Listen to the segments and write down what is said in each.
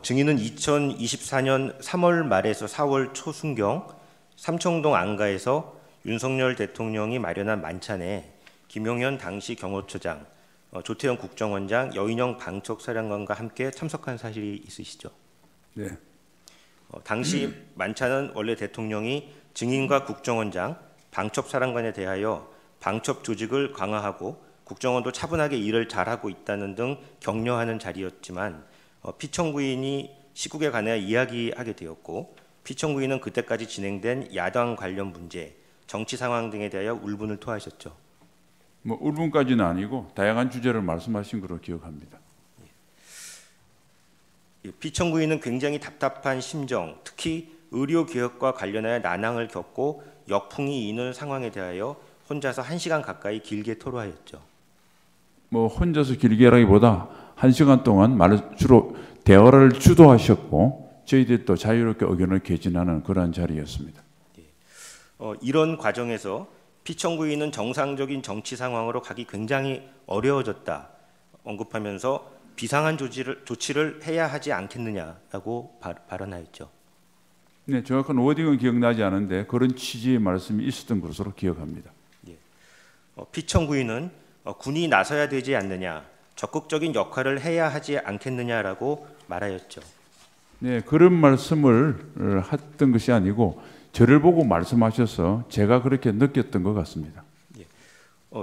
증인은 2024년 3월 말에서 4월 초순경 삼청동 안가에서 윤석열 대통령이 마련한 만찬에 김용현 당시 경호처장, 조태영 국정원장, 여인영 방첩사령관과 함께 참석한 사실이 있으시죠? 네. 당시 만찬은 원래 대통령이 증인과 국정원장, 방첩사령관에 대하여 방첩 조직을 강화하고 국정원도 차분하게 일을 잘하고 있다는 등 격려하는 자리였지만 피청구인이 시국에 관해 이야기하게 되었고 피청구인은 그때까지 진행된 야당 관련 문제, 정치 상황 등에 대하여 울분을 토하셨죠. 뭐 울분까지는 아니고 다양한 주제를 말씀하신 것으로 기억합니다. 피청구인은 굉장히 답답한 심정, 특히 의료개혁과 관련하여 난항을 겪고 역풍이 이는 상황에 대하여 혼자서 1시간 가까이 길게 토로하였죠. 뭐 혼자서 길게라기보다 1시간 동안 주로 대화를 주도하셨고 저희들이 또 자유롭게 의견을 개진하는 그러한 자리였습니다. 이런 과정에서 피청구인은 정상적인 정치 상황으로 가기 굉장히 어려워졌다 언급하면서 비상한 조치를 해야 하지 않겠느냐라고 발언하였죠. 네, 정확한 워딩은 기억나지 않은데 그런 취지의 말씀이 있었던 것으로 기억합니다. 피청구인은 군이 나서야 되지 않느냐, 적극적인 역할을 해야 하지 않겠느냐라고 말하였죠. 네, 그런 말씀을 했던 것이 아니고 저를 보고 말씀하셔서 제가 그렇게 느꼈던 것 같습니다.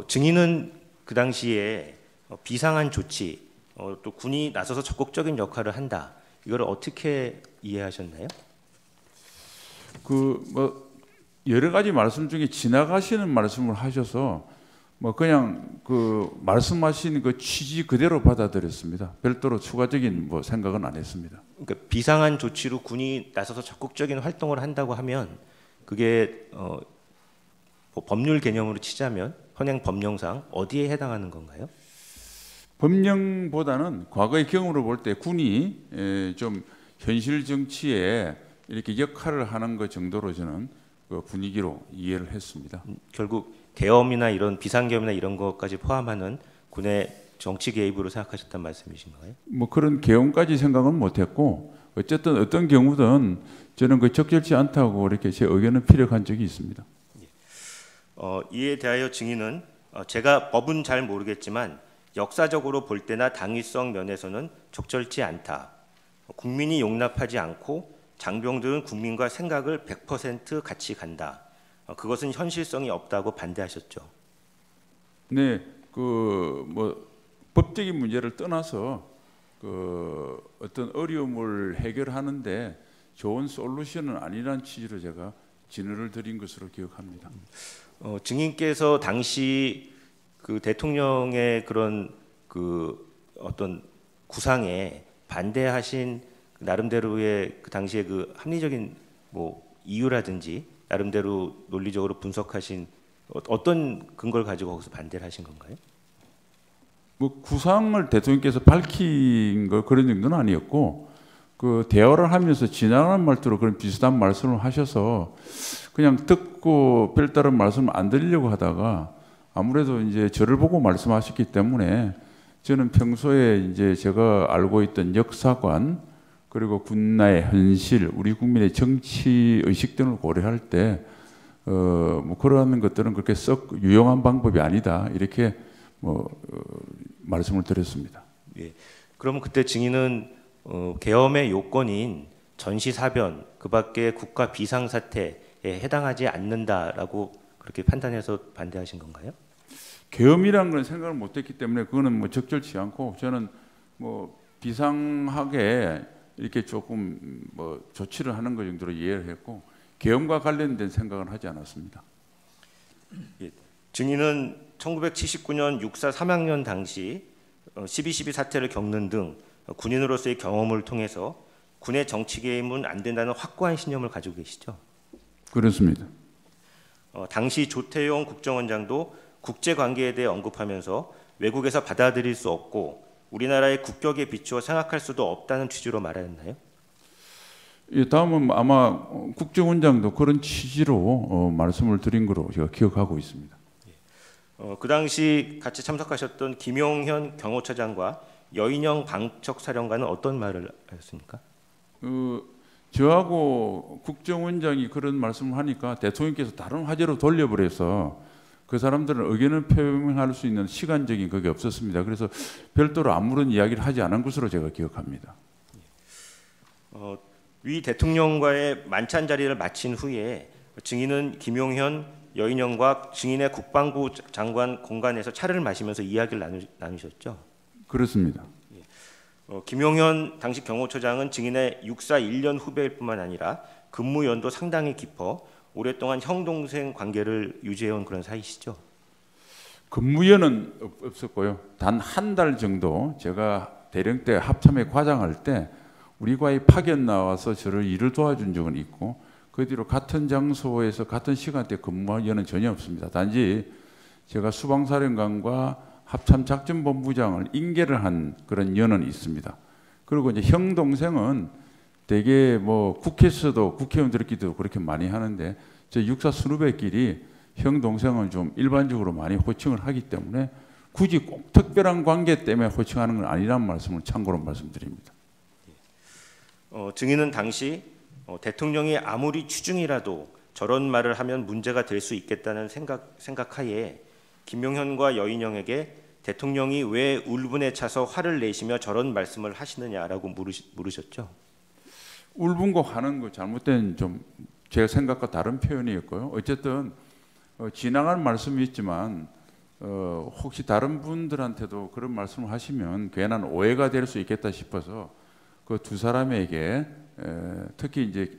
증인은 그 당시에 비상한 조치, 또 군이 나서서 적극적인 역할을 한다. 이걸 어떻게 이해하셨나요? 뭐 여러 가지 말씀 중에 지나가시는 말씀을 하셔서 뭐 그냥 말씀하신 그 취지 그대로 받아들였습니다. 별도로 추가적인 뭐 생각은 안 했습니다. 그러니까 비상한 조치로 군이 나서서 적극적인 활동을 한다고 하면 그게 뭐 법률 개념으로 치자면 현행 법령상 어디에 해당하는 건가요? 법령보다는 과거의 경험으로 볼 때 군이 좀 현실 정치에 이렇게 역할을 하는 것 정도로 저는 그 분위기로 이해를 했습니다. 결국 계엄이나 이런 비상계엄이나 이런 것까지 포함하는 군의 정치 개입으로 생각하셨단 말씀이신가요? 뭐 그런 계엄까지 생각은 못했고 어쨌든 어떤 경우든 저는 그 적절치 않다고 이렇게 제 의견을 피력한 적이 있습니다. 이에 대하여 증인은 제가 법은 잘 모르겠지만 역사적으로 볼 때나 당위성 면에서는 적절치 않다. 국민이 용납하지 않고 장병들은 국민과 생각을 100% 같이 간다. 그것은 현실성이 없다고 반대하셨죠. 네, 뭐 법적인 문제를 떠나서 어떤 어려움을 해결하는데 좋은 솔루션은 아니란 취지로 제가 진언을 드린 것으로 기억합니다. 증인께서 당시 그 대통령의 그런 어떤 구상에 반대하신 나름대로의 그 당시의 그 합리적인 뭐 이유라든지 나름대로 논리적으로 분석하신 어떤 근거를 가지고 거기서 반대를 하신 건가요? 뭐 구상을 대통령께서 밝힌 거 그런 정도는 아니었고 그 대화를 하면서 지나가는 말투로 그런 비슷한 말씀을 하셔서 그냥 듣고 별다른 말씀을 안 드리려고 하다가 아무래도 이제 저를 보고 말씀하셨기 때문에 저는 평소에 이제 제가 알고 있던 역사관 그리고 군나의 현실, 우리 국민의 정치 의식 등을 고려할 때 뭐 그러한 것들은 그렇게 썩 유용한 방법이 아니다 이렇게 말씀을 드렸습니다. 예. 그러면 그때 증인은 계엄의 요건인 전시사변 그밖에 국가 비상사태에 해당하지 않는다라고 그렇게 판단해서 반대하신 건가요? 계엄이라는 건 생각을 못했기 때문에 그거는 뭐 적절치 않고 저는 뭐 비상하게 이렇게 조금 뭐 조치를 하는 것 정도로 이해를 했고 계엄과 관련된 생각은 하지 않았습니다. 예. 증인은 1979년 6.4 3학년 당시 12.12 사태를 겪는 등 군인으로서의 경험을 통해서 군의 정치 개입은 안 된다는 확고한 신념을 가지고 계시죠? 그렇습니다. 당시 조태용 국정원장도 국제관계에 대해 언급하면서 외국에서 받아들일 수 없고 우리나라의 국격에 비추어 생각할 수도 없다는 취지로 말하였나요? 예, 다음은 아마 국정원장도 그런 취지로 말씀을 드린 거로 제가 기억하고 있습니다. 그 당시 같이 참석하셨던 김용현 경호처장과 여인영 방첩사령관은 어떤 말을 하셨습니까? 저하고 국정원장이 그런 말씀을 하니까 대통령께서 다른 화제로 돌려버려서 그 사람들은 의견을 표명할 수 있는 시간적인 그게 없었습니다. 그래서 별도로 아무런 이야기를 하지 않은 것으로 제가 기억합니다. 위 대통령과의 만찬 자리를 마친 후에 증인은 김용현, 여인영과 증인의 국방부 장관 공간에서 차를 마시면서 이야기를 나누셨죠? 그렇습니다. 김용현 당시 경호처장은 증인의 육사 1년 후배일 뿐만 아니라 근무 연도 상당히 깊어 오랫동안 형 동생 관계를 유지해온 그런 사이시죠? 근무연은 없었고요. 단 한 달 정도 제가 대령 때 합참에 과장할 때 우리 과에 파견 나와서 저를 일을 도와준 적은 있고 그 뒤로 같은 장소에서 같은 시간대 근무한 연은 전혀 없습니다. 단지 제가 수방사령관과 합참작전본부장을 인계를 한 그런 연은 있습니다. 그리고 이제 형 동생은 되게 뭐 국회에서도 국회의원들끼리도 그렇게 많이 하는데 저 육사 선후배끼리 형 동생은 좀 일반적으로 많이 호칭을 하기 때문에 굳이 꼭 특별한 관계 때문에 호칭하는 건 아니라는 말씀을 참고로 말씀드립니다. 증인은 당시 대통령이 아무리 추중이라도 저런 말을 하면 문제가 될 수 있겠다는 생각하에 김용현과 여인영에게 대통령이 왜 울분에 차서 화를 내시며 저런 말씀을 하시느냐라고 물으셨죠? 울분과 화는 거 잘못된 좀 제 생각과 다른 표현이었고요. 어쨌든 지나간 말씀이 있지만 혹시 다른 분들한테도 그런 말씀을 하시면 괜한 오해가 될 수 있겠다 싶어서 그 두 사람에게 특히 이제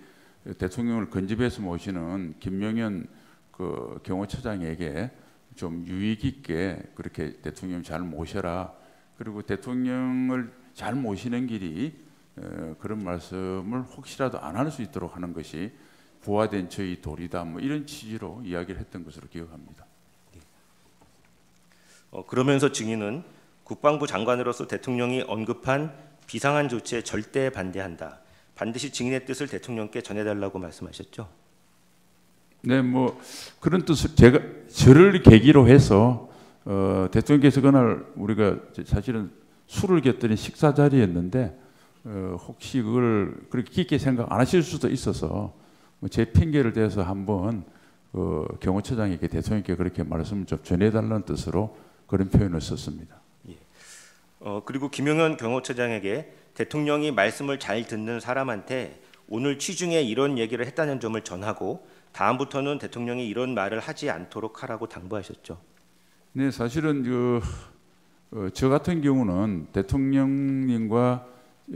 대통령을 근접해서 모시는 김용현 그 경호처장에게 좀 유익 있게 그렇게 대통령 잘 모셔라. 그리고 대통령을 잘 모시는 길이 그런 말씀을 혹시라도 안 할 수 있도록 하는 것이 부화된 저희 도리다. 뭐 이런 취지로 이야기를 했던 것으로 기억합니다. 그러면서 증인은 국방부 장관으로서 대통령이 언급한 비상한 조치에 절대 반대한다. 반드시 증인의 뜻을 대통령께 전해달라고 말씀하셨죠? 네, 뭐 그런 뜻을 제가 저를 계기로 해서 대통령께서 그날 우리가 사실은 술을 곁들인 식사 자리였는데 혹시 그걸 그렇게 깊게 생각 안 하실 수도 있어서 제 핑계를 대서 한번 경호처장에게 대통령께 그렇게 말씀을 좀 전해달라는 뜻으로 그런 표현을 썼습니다. 예. 그리고 김용현 경호처장에게 대통령이 말씀을 잘 듣는 사람한테 오늘 취중에 이런 얘기를 했다는 점을 전하고 다음부터는 대통령이 이런 말을 하지 않도록 하라고 당부하셨죠. 네, 사실은 저 같은 경우는 대통령님과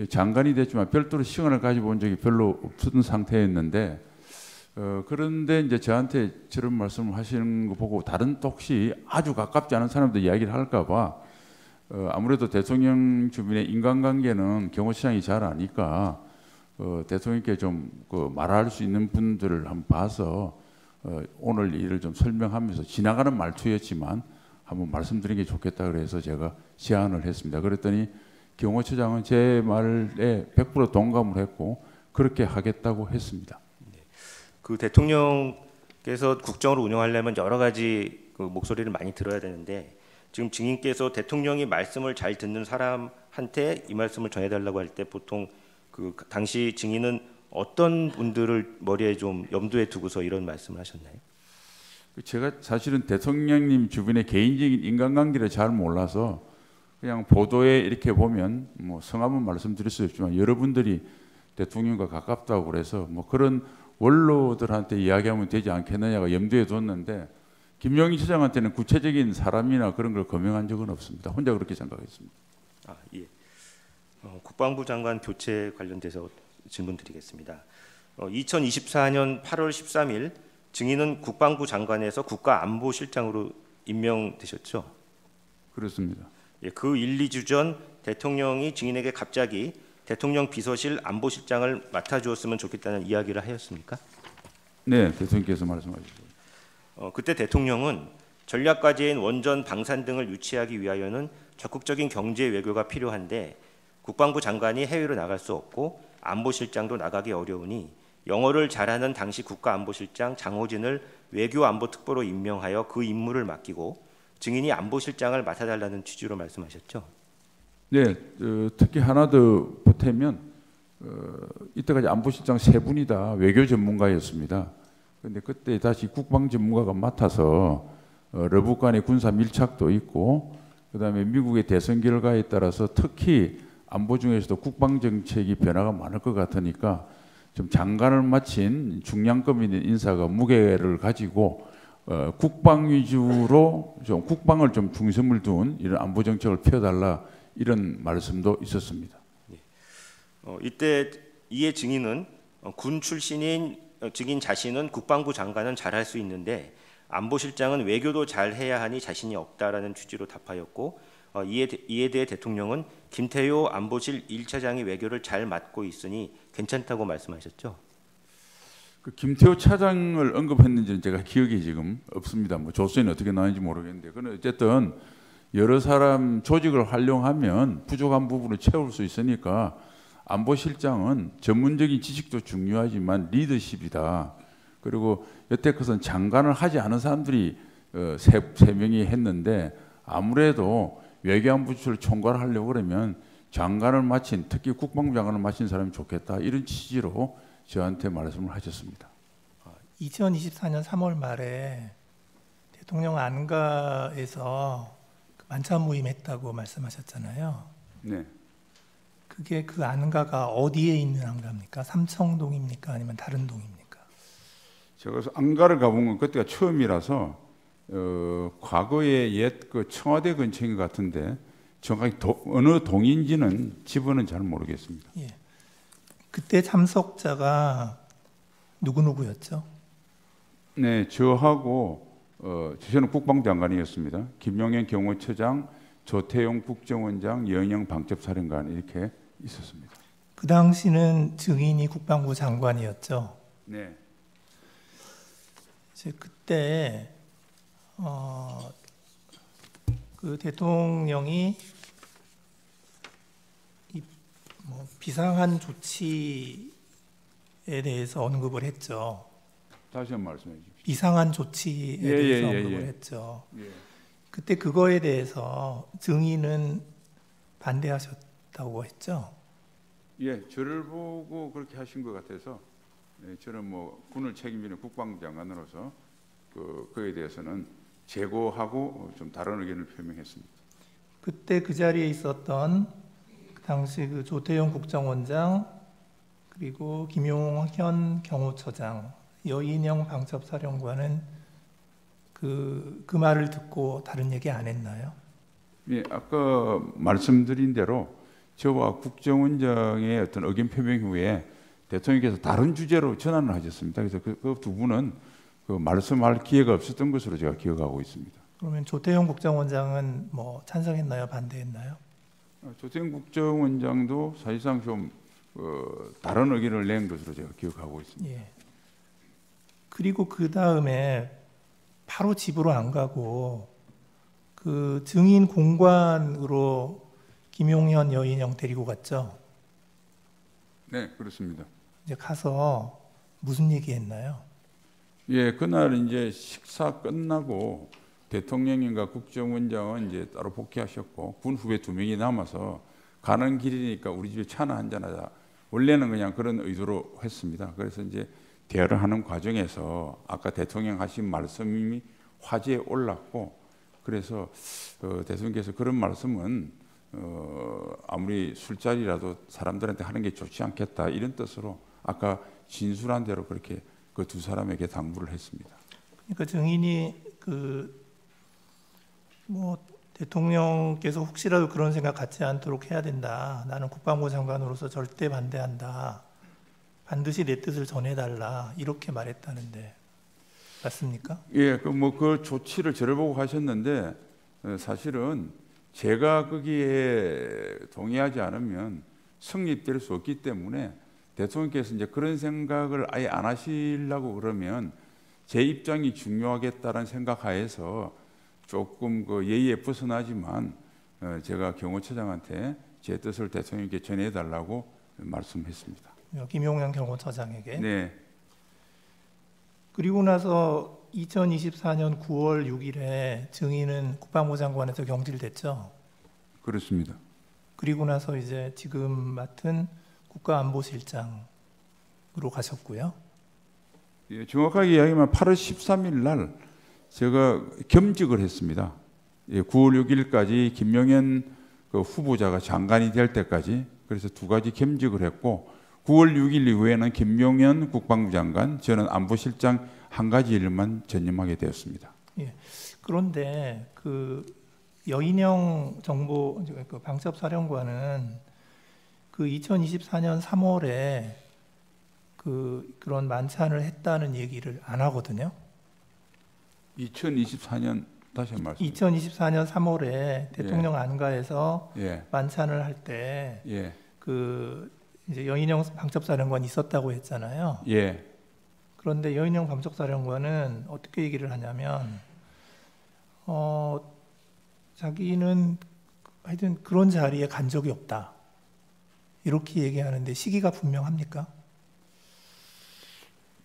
장관이 됐지만 별도로 시간을 가져본 적이 별로 없던 상태였는데 그런데 이제 저한테 저런 말씀을 하시는 거 보고 다른 또 혹시 아주 가깝지 않은 사람도 이야기를 할까봐 아무래도 대통령 주변의 인간관계는 경호처장이 잘 아니까 대통령께 좀 말할 수 있는 분들을 한번 봐서 오늘 일을 좀 설명하면서 지나가는 말투였지만 한번 말씀드리는 게 좋겠다 그래서 제가 제안을 했습니다. 그랬더니 경호처장은 제 말에 100% 동감을 했고 그렇게 하겠다고 했습니다. 그 대통령께서 국정을 운영하려면 여러 가지 그 목소리를 많이 들어야 되는데 지금 증인께서 대통령이 말씀을 잘 듣는 사람한테 이 말씀을 전해달라고 할 때 보통 그 당시 증인은 어떤 분들을 머리에 좀 염두에 두고서 이런 말씀을 하셨나요? 제가 사실은 대통령님 주변의 개인적인 인간관계를 잘 몰라서 그냥 보도에 이렇게 보면 뭐 성함은 말씀드릴 수 없지만 여러분들이 대통령과 가깝다고 그래서 뭐 그런 원로들한테 이야기하면 되지 않겠느냐가 염두에 뒀는데 김용희 처장한테는 구체적인 사람이나 그런 걸 거명한 적은 없습니다. 혼자 그렇게 생각했습니다. 예. 국방부 장관 교체 관련돼서 질문드리겠습니다. 2024년 8월 13일 증인은 국방부 장관에서 국가안보실장으로 임명되셨죠? 그렇습니다. 예, 그 1, 2주 전 대통령이 증인에게 갑자기 대통령 비서실 안보실장을 맡아주었으면 좋겠다는 이야기를 하였습니까? 네, 대통령께서 말씀하셨죠. 그때 대통령은 전략과제인 원전, 방산 등을 유치하기 위하여는 적극적인 경제 외교가 필요한데 국방부 장관이 해외로 나갈 수 없고 안보실장도 나가기 어려우니 영어를 잘하는 당시 국가안보실장 장호진을 외교안보특보로 임명하여 그 임무를 맡기고 증인이 안보실장을 맡아달라는 취지로 말씀하셨죠. 네, 특히 하나 더 보태면 이때까지 안보실장 세 분이 다 외교 전문가였습니다. 그런데 그때 다시 국방 전문가가 맡아서 러북 간의 군사 밀착도 있고 그다음에 미국의 대선 결과에 따라서 특히 안보 중에서도 국방 정책이 변화가 많을 것 같으니까 좀 장관을 마친 중량급 있는 인사가 무게를 가지고 국방 위주로 좀 국방을 좀 중심을 둔 이런 안보 정책을 펴달라 이런 말씀도 있었습니다. 이때 이에 증인은 군 출신인 증인 자신은 국방부 장관은 잘할 수 있는데 안보실장은 외교도 잘 해야 하니 자신이 없다라는 취지로 답하였고 이에 대해 대통령은 김태효 안보실 1차장이 외교를 잘 맡고 있으니 괜찮다고 말씀하셨죠. 그 김태호 차장을 언급했는지는 제가 기억이 지금 없습니다. 뭐 조서에는 어떻게 나왔는지 모르겠는데, 그는 어쨌든 여러 사람 조직을 활용하면 부족한 부분을 채울 수 있으니까 안보실장은 전문적인 지식도 중요하지만 리더십이다. 그리고 여태껏은 장관을 하지 않은 사람들이 세 명이 했는데 아무래도 외교안보실을 총괄하려고 그러면 장관을 마친 특히 국방부 장관을 마친 사람이 좋겠다 이런 취지로 저한테 말씀을 하셨습니다. 2024년 3월 말에 대통령 안가에서 만찬 모임했다고 말씀하셨잖아요. 네. 그게 그 안가가 어디에 있는 안가입니까? 삼청동입니까? 아니면 다른 동입니까? 제가 안가를 가본 건 그때가 처음이라서 과거에 옛 그 청와대 근처인 것 같은데 정확히 어느 동인지는 집은 잘 모르겠습니다. 예. 그때 참석자가 누구였죠? 네, 저하고 저는 국방장관이었습니다. 김용현 경호처장, 조태용 국정원장, 여인영 방첩사령관 이렇게 있었습니다. 그 당시는 증인이 국방부 장관이었죠. 네. 이제 그때 그 대통령이 비상한 조치에 대해서 언급을 했죠. 다시 한번 말씀해 주십시오. 비상한 조치에 대해서 언급을 했죠. 그때 그거에 대해서 증인은 반대하셨다고 했죠. 예, 저를 보고 그렇게 하신 것 같아서 저는 뭐 군을 책임지는 국방장관으로서 그에 대해서는 재고하고 좀 다른 의견을 표명했습니다. 그때 그 자리에 있었던 그 당시 그 조태용 국정원장 그리고 김용현 경호처장, 여인영 방첩사령관은 그 말을 듣고 다른 얘기 안 했나요? 예, 아까 말씀드린 대로 저와 국정원장의 어떤 의견 표명 후에 대통령께서 다른 주제로 전환을 하셨습니다. 그래서 그 두 분은 그 말씀할 기회가 없었던 것으로 제가 기억하고 있습니다. 그러면 조태용 국정원장은 뭐 찬성했나요, 반대했나요? 조태용 국정원장도 사실상 좀 다른 의견을 낸 것으로 제가 기억하고 있습니다. 예. 그리고 그 다음에 바로 집으로 안 가고 그 증인 공관으로 김용현, 여인영 데리고 갔죠. 네, 그렇습니다. 이제 가서 무슨 얘기했나요? 예, 그날 이제 식사 끝나고 대통령인가 국정원장은 이제 따로 복귀하셨고 군 후배 2명이 남아서 가는 길이니까 우리 집에 차나 한잔 하자. 원래는 그냥 그런 의도로 했습니다. 그래서 이제 대화를 하는 과정에서 아까 대통령 하신 말씀이 화제에 올랐고 그래서 대통령께서 그런 말씀은 아무리 술자리라도 사람들한테 하는 게 좋지 않겠다 이런 뜻으로 아까 진술한 대로 그렇게 그 두 사람에게 당부를 했습니다. 그러니까 증인이 대통령께서 혹시라도 그런 생각 갖지 않도록 해야 된다. 나는 국방부 장관으로서 절대 반대한다. 반드시 내 뜻을 전해달라. 이렇게 말했다는데 맞습니까? 예, 그 조치를 저를 보고 하셨는데 사실은 제가 거기에 동의하지 않으면 성립될 수 없기 때문에 대통령께서 이제 그런 생각을 아예 안 하시려고 그러면 제 입장이 중요하겠다는 생각하에서 조금 그 예의에 벗어나지만 제가 경호처장한테 제 뜻을 대통령께 전해달라고 말씀했습니다. 김용현 경호처장에게. 네. 그리고 나서 2024년 9월 6일에 증인은 국방부 장관에서 경질됐죠. 그렇습니다. 그리고 나서 이제 지금 맡은 국가안보실장으로 가셨고요. 예, 정확하게 이야기하면 8월 13일 날 제가 겸직을 했습니다. 예, 9월 6일까지 김용현 그 후보자가 장관이 될 때까지 그래서 두 가지 겸직을 했고 9월 6일 이후에는 김용현 국방부 장관, 저는 안보실장 한 가지 일만 전념하게 되었습니다. 예. 그런데 그 여인영 정보 그 방첩사령관은 그 2024년 3월에 그런 만찬을 했다는 얘기를 안 하거든요. 2024년 다시 한 말씀. 2024년 3월에 대통령 안가에서 예. 만찬을 할 때 예. 그 이제 여인영 방첩사령관이 있었다고 했잖아요. 예. 그런데 여인영 방첩사령관은 어떻게 얘기를 하냐면 자기는 하여튼 그런 자리에 간 적이 없다. 이렇게 얘기하는데 시기가 분명합니까?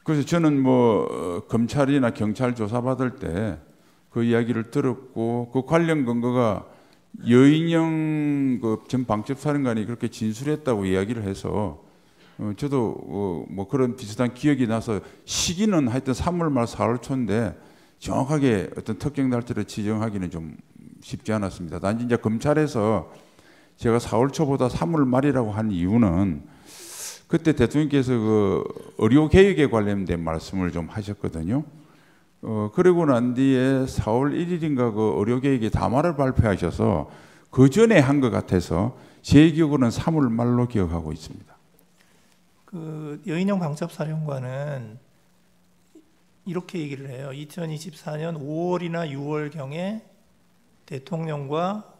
그래서 저는 뭐 검찰이나 경찰 조사받을 때 그 이야기를 들었고 그 관련 근거가 여인영 그 전 방첩사령관이 그렇게 진술했다고 이야기를 해서 저도 뭐 그런 비슷한 기억이 나서 시기는 하여튼 3월 말 4월 초인데 정확하게 어떤 특정 날짜를 지정하기는 좀 쉽지 않았습니다. 단지 이제 검찰에서 제가 4월 초보다 3월 말이라고 한 이유는 그때 대통령께서 그 의료 개혁에 관련된 말씀을 좀 하셨거든요. 그리고 난 뒤에 4월 1일인가 그 의료 개혁의 담화를 발표하셔서 그 전에 한 것 같아서 제 기억으로는 3월 말로 기억하고 있습니다. 그 여인영 방첩사령관은 이렇게 얘기를 해요. 2024년 5월이나 6월경에 대통령과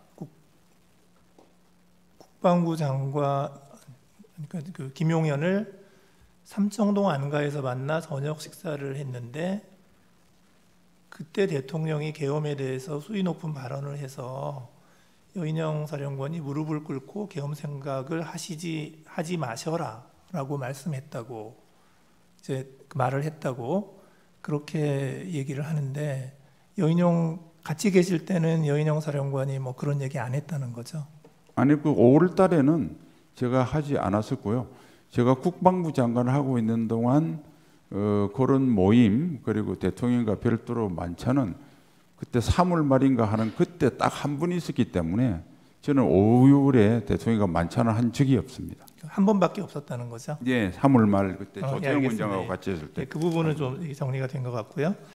국방부 장관 그러니까 그 김용현을 삼청동 안가에서 만나 저녁 식사를 했는데 그때 대통령이 계엄에 대해서 수위 높은 발언을 해서 여인영 사령관이 무릎을 꿇고 계엄 생각을 하지 마셔라라고 말씀했다고 이제 그 말을 했다고 그렇게 얘기를 하는데 여인영 같이 계실 때는 여인영 사령관이 뭐 그런 얘기 안 했다는 거죠. 아니 그 5월 달에는 제가 하지 않았었고요. 제가 국방부 장관을 하고 있는 동안 그런 모임 그리고 대통령과 별도로 만찬은 그때 3월 말인가 하는 그때 딱 한 분 있었기 때문에 저는 5, 6월에 대통령과 만찬을 한 적이 없습니다. 한 번밖에 없었다는 거죠. 예, 3월 말 그때 예, 조태영 알겠습니다. 원장하고 같이 했을 때. 그 부분은 좀 정리가 된 것 같고요.